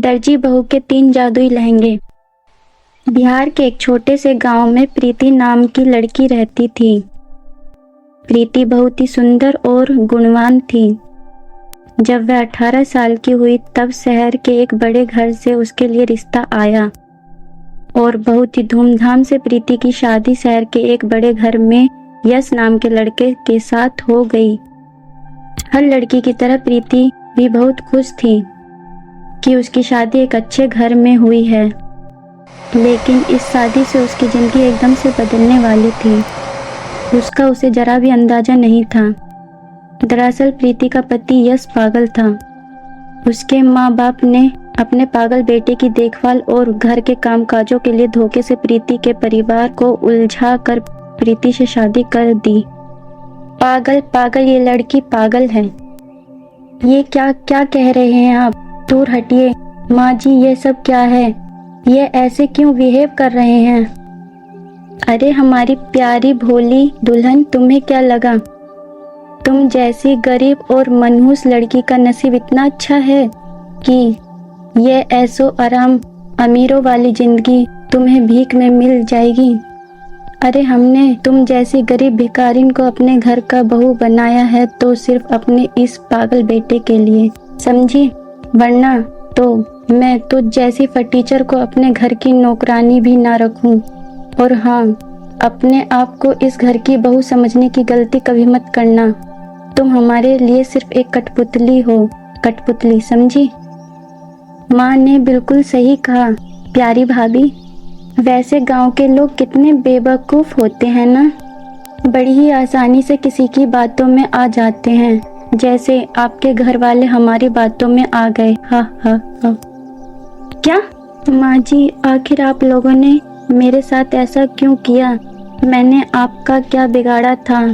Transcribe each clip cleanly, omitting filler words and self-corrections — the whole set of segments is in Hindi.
दर्जी बहू के 3 जादुई लहंगे। बिहार के एक छोटे से गांव में प्रीति नाम की लड़की रहती थी। प्रीति बहुत ही सुंदर और गुणवान थी। जब वह 18 साल की हुई तब शहर के एक बड़े घर से उसके लिए रिश्ता आया और बहुत ही धूमधाम से प्रीति की शादी शहर के एक बड़े घर में यश नाम के लड़के के साथ हो गई। हर लड़की की तरह प्रीति भी बहुत खुश थी कि उसकी शादी एक अच्छे घर में हुई है, लेकिन इस शादी से उसकी ज़िंदगी एकदम से बदलने वाली थी। उसका उसे जरा भी अंदाजा नहीं था। दरअसल प्रीति का पति यश पागल था। उसके माँ बाप ने अपने पागल बेटे की देखभाल और घर के कामकाजों के लिए धोखे से प्रीति के परिवार को उलझा कर प्रीति से शादी कर दी। पागल पागल, ये लड़की पागल है। ये क्या क्या कह रहे हैं आप? दूर हटिए। माँ जी, ये सब क्या है? ये ऐसे क्यों बिहेव कर रहे हैं? अरे हमारी प्यारी भोली दुल्हन, तुम्हें क्या लगा? तुम जैसी गरीब और मनहूस लड़की का नसीब इतना अच्छा है कि ये ऐसो आराम अमीरों वाली जिंदगी तुम्हें भीख में मिल जाएगी। अरे हमने तुम जैसी गरीब भिखारिन को अपने घर का बहू बनाया है तो सिर्फ अपने इस पागल बेटे के लिए, समझी? वरना तो मैं तुझ जैसी फटीचर को अपने घर की नौकरानी भी ना रखूं। और हाँ, अपने आप को इस घर की बहू समझने की गलती कभी मत करना। तुम हमारे लिए सिर्फ एक कठपुतली हो, कठपुतली, समझी? माँ ने बिल्कुल सही कहा प्यारी भाभी। वैसे गांव के लोग कितने बेवकूफ़ होते हैं ना, बड़ी ही आसानी से किसी की बातों में आ जाते हैं, जैसे आपके घर वाले हमारी बातों में आ गए। हा हा हा। क्या माँ जी, आखिर आप लोगों ने मेरे साथ ऐसा क्यों किया? मैंने आपका क्या बिगाड़ा था?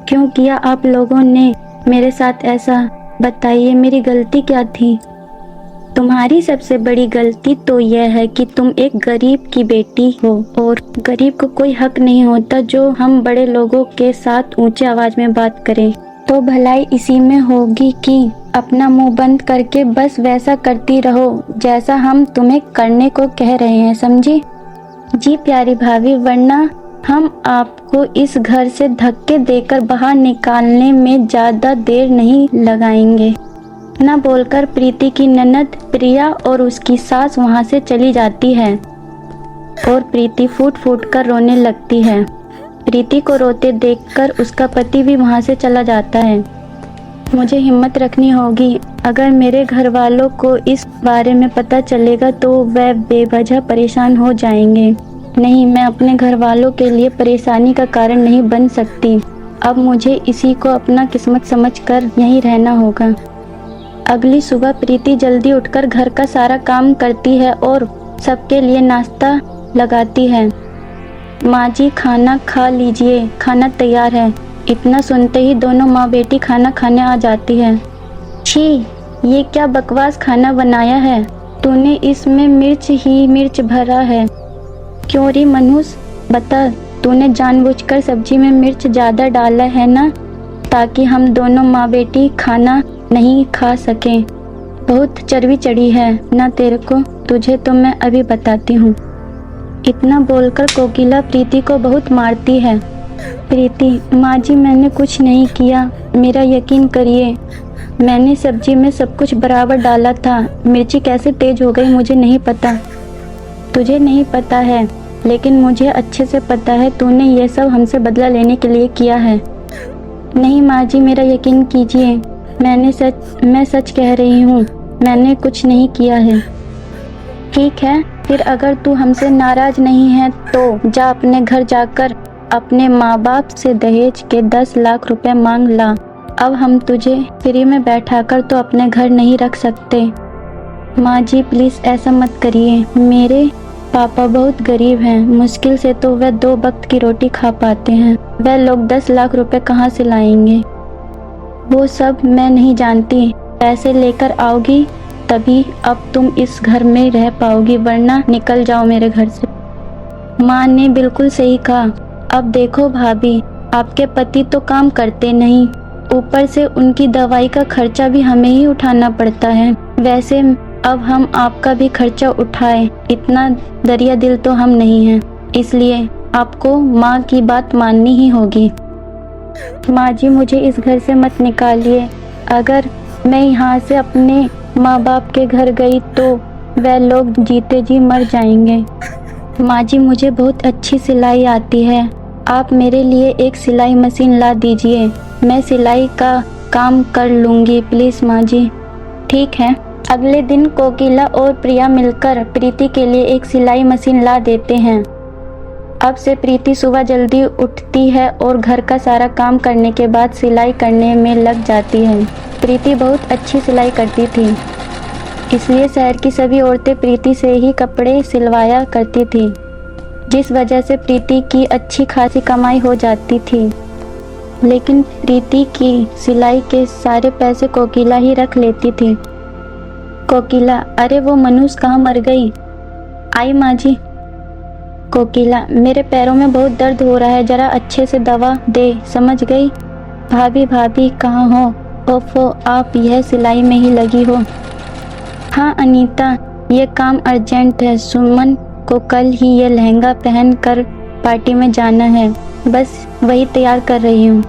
क्यों किया आप लोगों ने मेरे साथ ऐसा? बताइए, मेरी गलती क्या थी? तुम्हारी सबसे बड़ी गलती तो यह है कि तुम एक गरीब की बेटी हो और गरीब को कोई हक नहीं होता जो हम बड़े लोगों के साथ ऊंची आवाज में बात करें। तो भलाई इसी में होगी कि अपना मुंह बंद करके बस वैसा करती रहो जैसा हम तुम्हें करने को कह रहे हैं, समझी? जी प्यारी भाभी, वरना हम आपको इस घर से धक्के देकर बाहर निकालने में ज़्यादा देर नहीं लगाएंगे। न बोलकर प्रीति की ननद प्रिया और उसकी सास वहां से चली जाती है और प्रीति फूट फूट कर रोने लगती है। प्रीति को रोते देखकर उसका पति भी वहां से चला जाता है। मुझे हिम्मत रखनी होगी। अगर मेरे घर वालों को इस बारे में पता चलेगा तो वह बेवजह परेशान हो जाएंगे। नहीं, मैं अपने घर वालों के लिए परेशानी का कारण नहीं बन सकती। अब मुझे इसी को अपना किस्मत समझकर यहीं रहना होगा। अगली सुबह प्रीति जल्दी उठकर घर का सारा काम करती है और सबके लिए नाश्ता लगाती है। माँ जी, खाना खा लीजिए, खाना तैयार है। इतना सुनते ही दोनों माँ बेटी खाना खाने आ जाती है। छी, ये क्या बकवास खाना बनाया है? तूने इसमें मिर्च ही मिर्च भरा है। क्यों री मनहूस, बता, तूने जानबूझकर सब्जी में मिर्च ज़्यादा डाला है ना, ताकि हम दोनों माँ बेटी खाना नहीं खा सकें। बहुत चर्बी चढ़ी है ना तेरे को? तुझे तो मैं अभी बताती हूँ। इतना बोलकर कोकिला प्रीति को बहुत मारती है। प्रीति, माँ जी मैंने कुछ नहीं किया, मेरा यकीन करिए। मैंने सब्जी में सब कुछ बराबर डाला था। मिर्ची कैसे तेज हो गई मुझे नहीं पता। तुझे नहीं पता है, लेकिन मुझे अच्छे से पता है तूने ये सब हमसे बदला लेने के लिए किया है। नहीं माँ जी, मेरा यकीन कीजिए, मैं सच कह रही हूँ, मैंने कुछ नहीं किया है। ठीक है, फिर अगर तू हमसे नाराज नहीं है तो जा अपने घर जाकर अपने माँ बाप से दहेज के 10 लाख रुपए मांग ला। अब हम तुझे फ्री में बैठाकर तो अपने घर नहीं रख सकते। माँ जी प्लीज़ ऐसा मत करिए। मेरे पापा बहुत गरीब हैं, मुश्किल से तो वह 2 वक्त की रोटी खा पाते हैं। वह लोग 10 लाख रुपए कहाँ से लाएंगे? वो सब मैं नहीं जानती। पैसे लेकर आओगी तभी अब तुम इस घर में रह पाओगी, वरना निकल जाओ मेरे घर से। माँ ने बिल्कुल सही कहा। अब देखो भाभी, आपके पति तो काम करते नहीं, ऊपर से उनकी दवाई का खर्चा भी हमें ही उठाना पड़ता है। वैसे अब हम आपका भी खर्चा उठाए, इतना दरिया दिल तो हम नहीं हैं, इसलिए आपको माँ की बात माननी ही होगी। माँ जी, मुझे इस घर से मत निकालिए। अगर मैं यहाँ से अपने माँ बाप के घर गई तो वह लोग जीते जी मर जाएंगे। माँ जी, मुझे बहुत अच्छी सिलाई आती है, आप मेरे लिए एक सिलाई मशीन ला दीजिए, मैं सिलाई का काम कर लूँगी, प्लीज़ माँ जी। ठीक है। अगले दिन कोकिला और प्रिया मिलकर प्रीति के लिए एक सिलाई मशीन ला देते हैं। अब से प्रीति सुबह जल्दी उठती है और घर का सारा काम करने के बाद सिलाई करने में लग जाती है। प्रीति बहुत अच्छी सिलाई करती थी, इसलिए शहर की सभी औरतें प्रीति से ही कपड़े सिलवाया करती थी, जिस वजह से प्रीति की अच्छी खासी कमाई हो जाती थी। लेकिन प्रीति की सिलाई के सारे पैसे कोकिला ही रख लेती थी। कोकिला, अरे वो मनुष्य कहाँ मर गई? आई माँ जी। कोकिला, मेरे पैरों में बहुत दर्द हो रहा है, जरा अच्छे से दवा दे, समझ गई? भाभी भाभी कहाँ हो? ओफो, आप यह सिलाई में ही लगी हो? हाँ अनीता, ये काम अर्जेंट है, सुमन को कल ही ये लहंगा पहन कर पार्टी में जाना है, बस वही तैयार कर रही हूँ।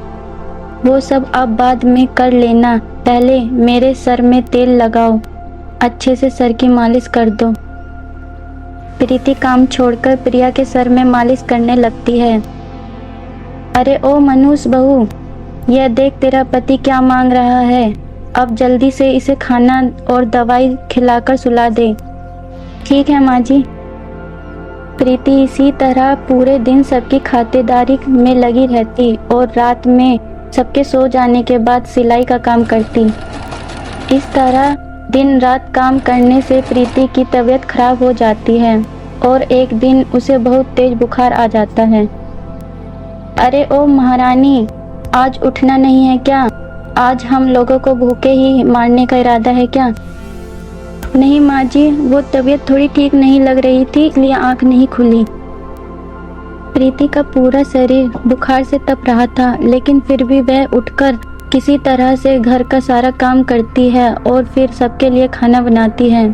वो सब आप बाद में कर लेना, पहले मेरे सर में तेल लगाओ, अच्छे से सर की मालिश कर दो। प्रीति काम छोड़कर प्रिया के सर में मालिश करने लगती है। अरे ओ मनुष्य बहू, यह देख तेरा पति क्या मांग रहा है, अब जल्दी से इसे खाना और दवाई खिलाकर सुला दे। ठीक है माँ जी। प्रीति इसी तरह पूरे दिन सबकी खातिरदारी में लगी रहती और रात में सबके सो जाने के बाद सिलाई का काम करती। इस तरह दिन रात काम करने से प्रीति की तबीयत खराब हो जाती है और एक दिन उसे बहुत तेज बुखार आ जाता है। अरे ओ महारानी, आज उठना नहीं है क्या? आज हम लोगों को भूखे ही मारने का इरादा है क्या? नहीं माँ जी, वो तबीयत थोड़ी ठीक नहीं लग रही थी, इसलिए आंख नहीं खुली। प्रीति का पूरा शरीर बुखार से तप रहा था, लेकिन फिर भी वह उठकर किसी तरह से घर का सारा काम करती है और फिर सबके लिए खाना बनाती है।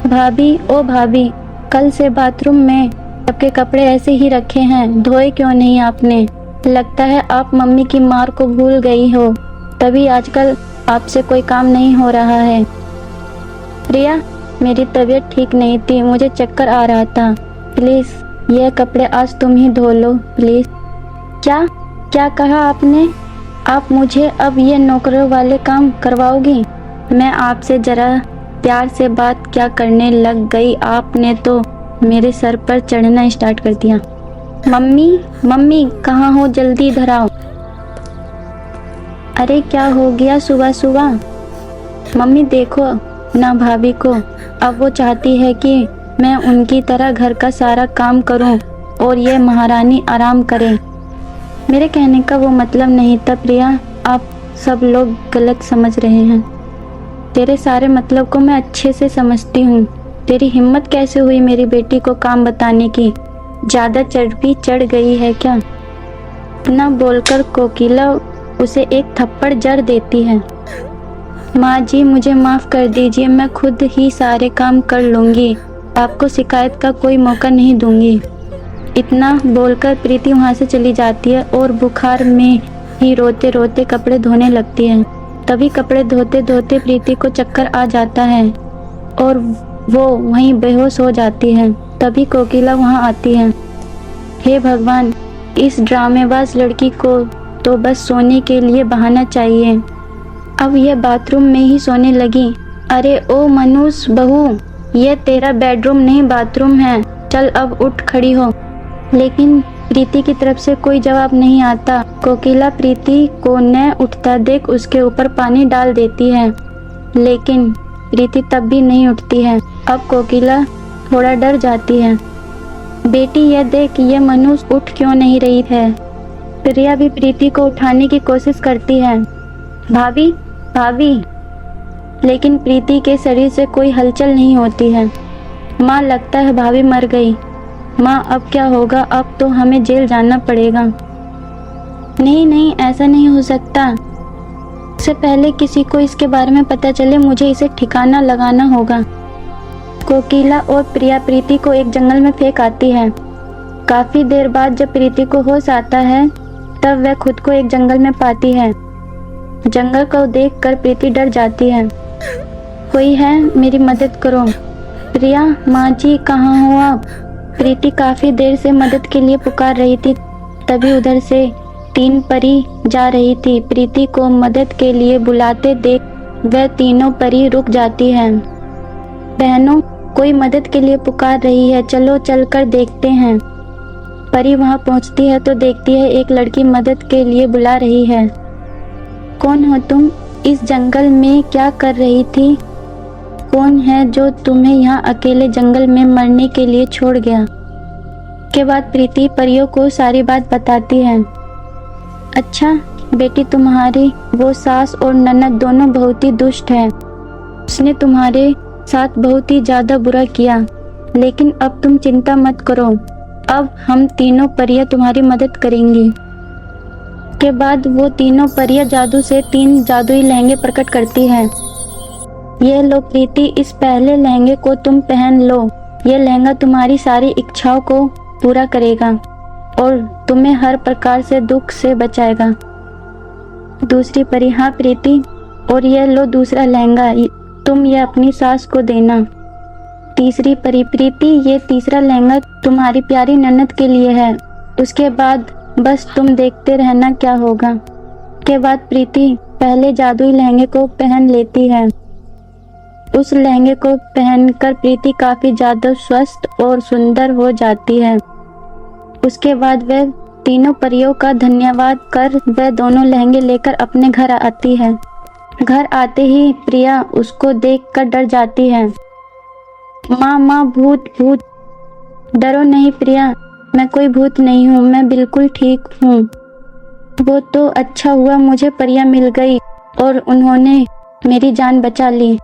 भाभी, ओ भाभी, कल से बाथरूम में सबके कपड़े ऐसे ही रखे हैं, धोए क्यों नहीं आपने? लगता है आप मम्मी की मार को भूल गई हो, तभी आजकल आपसे कोई काम नहीं हो रहा है। प्रिया, मेरी तबीयत ठीक नहीं थी, मुझे चक्कर आ रहा था, प्लीज़ यह कपड़े आज तुम ही धो लो प्लीज़। क्या क्या कहा आपने? आप मुझे अब ये नौकरों वाले काम करवाओगी? मैं आपसे जरा प्यार से बात क्या करने लग गई, आपने तो मेरे सर पर चढ़ना स्टार्ट कर दिया। मम्मी मम्मी कहाँ हो, जल्दी इधर आओ। अरे क्या हो गया सुबह सुबह? मम्मी देखो ना भाभी को, अब वो चाहती है कि मैं उनकी तरह घर का सारा काम करूं और ये महारानी आराम करे। मेरे कहने का वो मतलब नहीं था प्रिया, आप सब लोग गलत समझ रहे हैं। तेरे सारे मतलब को मैं अच्छे से समझती हूँ। तेरी हिम्मत कैसे हुई मेरी बेटी को काम बताने की? ज़्यादा चर्बी चढ़ गई है क्या? इतना बोलकर कोकिला उसे एक थप्पड़ जड़ देती है। माँ जी, मुझे माफ़ कर दीजिए, मैं खुद ही सारे काम कर लूँगी, आपको शिकायत का कोई मौका नहीं दूँगी। इतना बोलकर प्रीति वहाँ से चली जाती है और बुखार में ही रोते रोते कपड़े धोने लगती है। तभी कपड़े धोते धोते प्रीति को चक्कर आ जाता है और वो वहीं बेहोश हो जाती है। तभी कोकिला वहाँ आती है। हे भगवान, इस ड्रामेबाज लड़की को तो बस सोने के लिए बहाना चाहिए। अब यह बाथरूम में ही सोने लगी। अरे ओ मनुष्य बहू, यह तेरा बेडरूम नहीं बाथरूम है, चल अब उठ खड़ी हो। लेकिन प्रीति की तरफ से कोई जवाब नहीं आता। कोकिला प्रीति को न उठता देख उसके ऊपर पानी डाल देती है, लेकिन प्रीति तब भी नहीं उठती है। अब कोकिला थोड़ा डर जाती है। बेटी, यह देख, ये मनुष्य उठ क्यों नहीं रही है? प्रिया भी प्रीति को उठाने की कोशिश करती है। भाभी भाभी, लेकिन प्रीति के शरीर से कोई हलचल नहीं होती है। माँ, लगता है भाभी मर गई। माँ, अब क्या होगा? अब तो हमें जेल जाना पड़ेगा। नहीं नहीं, ऐसा नहीं हो सकता। इससे पहले किसी को इसके बारे में पता चले मुझे इसे ठिकाना लगाना होगा। कोकिला और प्रिया प्रीति को एक जंगल में फेंक आती है। काफी देर बाद जब प्रीति को होश आता है तब वह खुद को एक जंगल में पाती है। जंगल को देखकर प्रीति डर जाती है। कोई है, मेरी मदद करो। प्रिया, माँ जी कहाँ हो आप? प्रीति काफी देर से मदद के लिए पुकार रही थी। तभी उधर से 3 परी जा रही थी। प्रीति को मदद के लिए बुलाते देख वह तीनों परी रुक जाती हैं। बहनों, कोई मदद के लिए पुकार रही है, चलो चलकर देखते हैं। परी वहां पहुंचती है तो देखती है एक लड़की मदद के लिए बुला रही है। कौन हो तुम? इस जंगल में क्या कर रही थी? कौन है जो तुम्हें यहाँ अकेले जंगल में मरने के लिए छोड़ गया? के बाद प्रीति परियों को सारी बात बताती है। अच्छा बेटी, तुम्हारी वो सास और ननद दोनों बहुत ही दुष्ट है। उसने तुम्हारे साथ बहुत ही ज्यादा बुरा किया, लेकिन अब तुम चिंता मत करो, अब हम तीनों परियां तुम्हारी मदद करेंगी। के बाद वो तीनों परियां जादू से 3 जादुई लहंगे प्रकट करती हैं। ये लो प्रीति, इस पहले लहंगे को तुम पहन लो। ये लहंगा तुम्हारी सारी इच्छाओं को पूरा करेगा और तुम्हें हर प्रकार से दुख से बचाएगा। दूसरी परी, हाँ प्रीति, और ये लो दूसरा लहंगा, तुम ये अपनी सास को देना। तीसरी परी, प्रीति ये तीसरा लहंगा तुम्हारी प्यारी ननद के लिए है, उसके बाद बस तुम देखते रहना क्या होगा। के बाद प्रीति पहले जादुई लहंगे को पहन लेती है। उस लहंगे को पहनकर प्रीति काफी ज्यादा स्वस्थ और सुंदर हो जाती है। उसके बाद वह तीनों परियों का धन्यवाद कर वह दोनों लहंगे लेकर अपने घर आती है। घर आते ही प्रिया उसको देखकर डर जाती है। माँ, भूत भूत। डरो नहीं प्रिया, मैं कोई भूत नहीं हूँ, मैं बिल्कुल ठीक हूँ। वो तो अच्छा हुआ मुझे परियां मिल गई और उन्होंने मेरी जान बचा ली।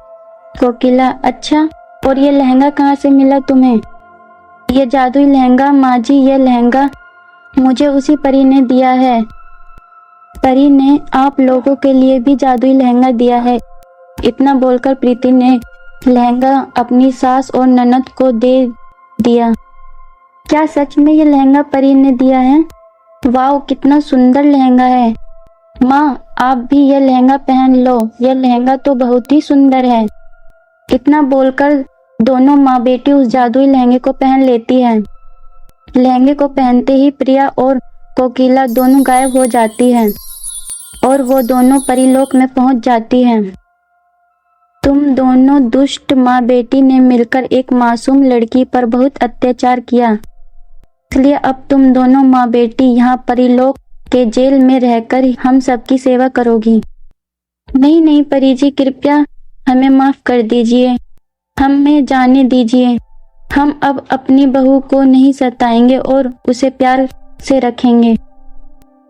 कोकिला, अच्छा, और ये लहंगा कहाँ से मिला तुम्हें? ये जादुई लहंगा माँ जी, ये लहंगा मुझे उसी परी ने दिया है। परी ने आप लोगों के लिए भी जादुई लहंगा दिया है। इतना बोलकर प्रीति ने लहंगा अपनी सास और ननद को दे दिया। क्या सच में ये लहंगा परी ने दिया है? वाह, कितना सुंदर लहंगा है। माँ, आप भी ये लहंगा पहन लो, यह लहंगा तो बहुत ही सुंदर है। इतना बोलकर दोनों माँ बेटी उस जादुई लहंगे को पहन लेती हैं। लहंगे को पहनते ही प्रिया और कोकिला दोनों गायब हो जाती हैं और वो दोनों परीलोक में पहुंच जाती हैं। तुम दोनों दुष्ट माँ बेटी ने मिलकर एक मासूम लड़की पर बहुत अत्याचार किया, इसलिए अब तुम दोनों माँ बेटी यहाँ परीलोक के जेल में रहकर हम सबकी सेवा करोगी। नहीं नहीं परी जी, कृपया हमें माफ कर दीजिए, हमें जाने दीजिए। हम अब अपनी बहू को नहीं सताएंगे और उसे प्यार से रखेंगे।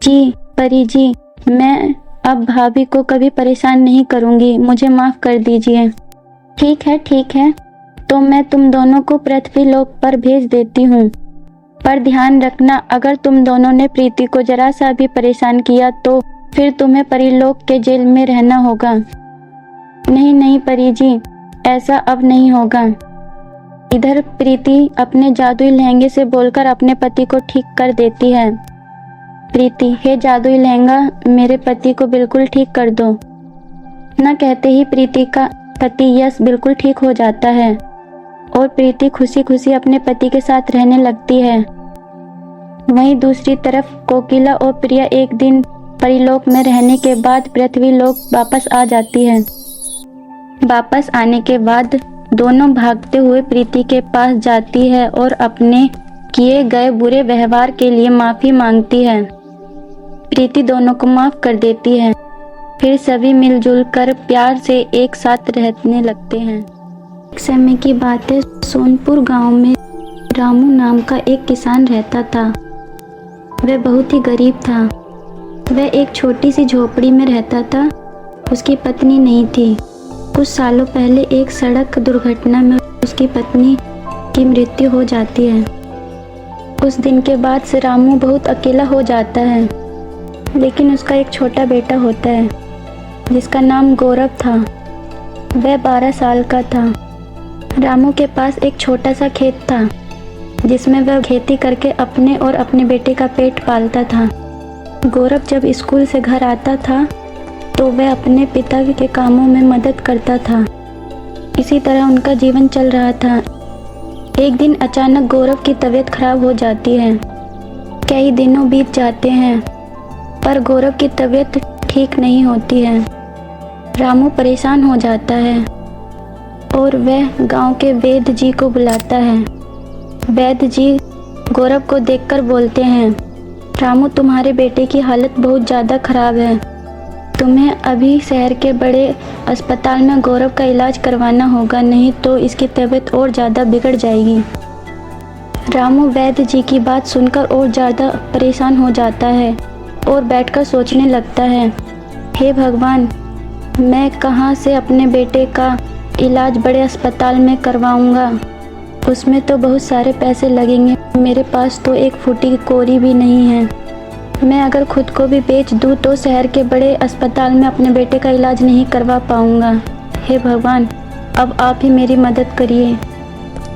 जी परी जी, मैं अब भाभी को कभी परेशान नहीं करूंगी, मुझे माफ कर दीजिए। ठीक है, तो मैं तुम दोनों को पृथ्वी लोक पर भेज देती हूँ, पर ध्यान रखना अगर तुम दोनों ने प्रीति को जरा सा भी परेशान किया तो फिर तुम्हें परीलोक के जेल में रहना होगा। नहीं परी जी, ऐसा अब नहीं होगा। इधर प्रीति अपने जादुई लहंगे से बोलकर अपने पति को ठीक कर देती है। प्रीति, हे जादुई लहंगा, मेरे पति को बिल्कुल ठीक कर दो। न कहते ही प्रीति का पति यश बिल्कुल ठीक हो जाता है और प्रीति खुशी खुशी अपने पति के साथ रहने लगती है। वहीं दूसरी तरफ कोकिला और प्रिया एक दिन परीलोक में रहने के बाद पृथ्वी लोक वापस आ जाती है। वापस आने के बाद दोनों भागते हुए प्रीति के पास जाती है और अपने किए गए बुरे व्यवहार के लिए माफी मांगती है। प्रीति दोनों को माफ कर देती है। फिर सभी मिलजुल कर प्यार से एक साथ रहने लगते हैं। एक समय की बात है, सोनपुर गांव में रामू नाम का एक किसान रहता था। वह बहुत ही गरीब था। वह एक छोटी सी झोपड़ी में रहता था। उसकी पत्नी नहीं थी। कुछ सालों पहले एक सड़क दुर्घटना में उसकी पत्नी की मृत्यु हो जाती है। उस दिन के बाद से रामू बहुत अकेला हो जाता है, लेकिन उसका एक छोटा बेटा होता है। जिसका नाम गौरव था। वह 12 साल का था। रामू के पास एक छोटा सा खेत था जिसमें वह खेती करके अपने और अपने बेटे का पेट पालता था। गौरव जब स्कूल से घर आता था तो वह अपने पिता के कामों में मदद करता था। इसी तरह उनका जीवन चल रहा था। एक दिन अचानक गौरव की तबीयत खराब हो जाती है। कई दिनों बीत जाते हैं पर गौरव की तबीयत ठीक नहीं होती है। रामू परेशान हो जाता है और वह गांव के वैद्य जी को बुलाता है। वैद्य जी गौरव को देखकर बोलते हैं, रामू, तुम्हारे बेटे की हालत बहुत ज़्यादा खराब है। तुम्हें अभी शहर के बड़े अस्पताल में गौरव का इलाज करवाना होगा, नहीं तो इसकी तबीयत और ज़्यादा बिगड़ जाएगी। रामू वैद्य जी की बात सुनकर और ज़्यादा परेशान हो जाता है और बैठकर सोचने लगता है, हे भगवान, मैं कहाँ से अपने बेटे का इलाज बड़े अस्पताल में करवाऊँगा। उसमें तो बहुत सारे पैसे लगेंगे। मेरे पास तो एक फूटी कौड़ी भी नहीं है। मैं अगर खुद को भी बेच दूँ तो शहर के बड़े अस्पताल में अपने बेटे का इलाज नहीं करवा पाऊँगा। हे भगवान, अब आप ही मेरी मदद करिए।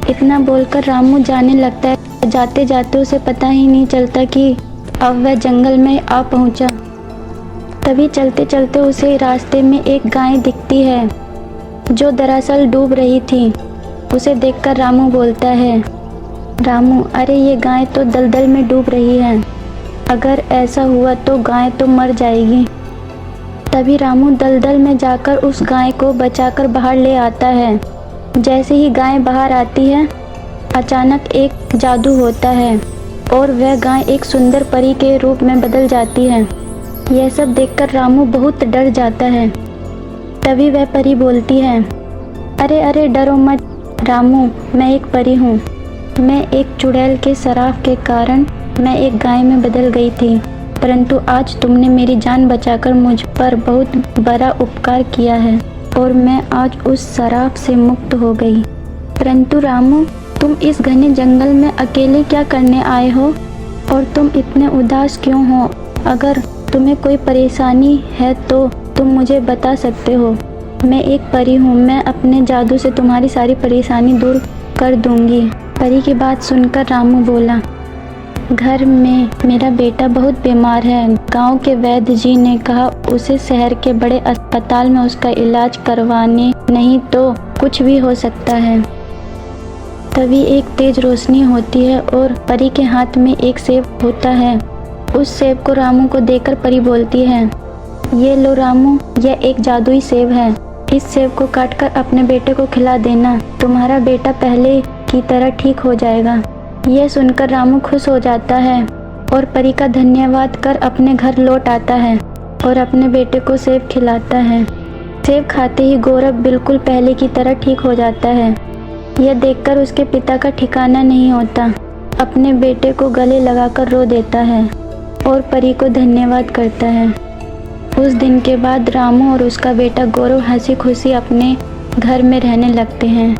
इतना बोलकर रामू जाने लगता है। जाते जाते उसे पता ही नहीं चलता कि अब वह जंगल में आ पहुँचा। तभी चलते चलते उसे रास्ते में एक गाय दिखती है जो दरअसल डूब रही थी। उसे देखकर रामू बोलता है, रामू, अरे ये गाय तो दलदल में डूब रही है। अगर ऐसा हुआ तो गाय तो मर जाएगी। तभी रामू दलदल में जाकर उस गाय को बचाकर बाहर ले आता है। जैसे ही गाय बाहर आती है, अचानक एक जादू होता है और वह गाय एक सुंदर परी के रूप में बदल जाती है। यह सब देखकर रामू बहुत डर जाता है। तभी वह परी बोलती है, अरे अरे डरो मत रामू, मैं एक परी हूँ। मैं एक चुड़ैल के शराफ के कारण मैं एक गाय में बदल गई थी, परंतु आज तुमने मेरी जान बचाकर मुझ पर बहुत बड़ा उपकार किया है और मैं आज उस शराफ से मुक्त हो गई। परंतु रामू, तुम इस घने जंगल में अकेले क्या करने आए हो और तुम इतने उदास क्यों हो? अगर तुम्हें कोई परेशानी है तो तुम मुझे बता सकते हो। मैं एक परी हूँ, मैं अपने जादू से तुम्हारी सारी परेशानी दूर कर दूंगी। परी की बात सुनकर रामू बोला, घर में मेरा बेटा बहुत बीमार है। गांव के वैद्य जी ने कहा उसे शहर के बड़े अस्पताल में उसका इलाज करवाने, नहीं तो कुछ भी हो सकता है। तभी एक तेज रोशनी होती है और परी के हाथ में एक सेब होता है। उस सेब को रामू को देकर परी बोलती है, ये लो रामू, यह एक जादुई सेब है। इस सेब को काटकर अपने बेटे को खिला देना, तुम्हारा बेटा पहले की तरह ठीक हो जाएगा। यह सुनकर रामू खुश हो जाता है और परी का धन्यवाद कर अपने घर लौट आता है और अपने बेटे को सेब खिलाता है। सेब खाते ही गौरव बिल्कुल पहले की तरह ठीक हो जाता है। यह देखकर उसके पिता का ठिकाना नहीं होता। अपने बेटे को गले लगाकर रो देता है और परी को धन्यवाद करता है। उस दिन के बाद रामू और उसका बेटा गौरव हंसी खुशी अपने घर में रहने लगते हैं।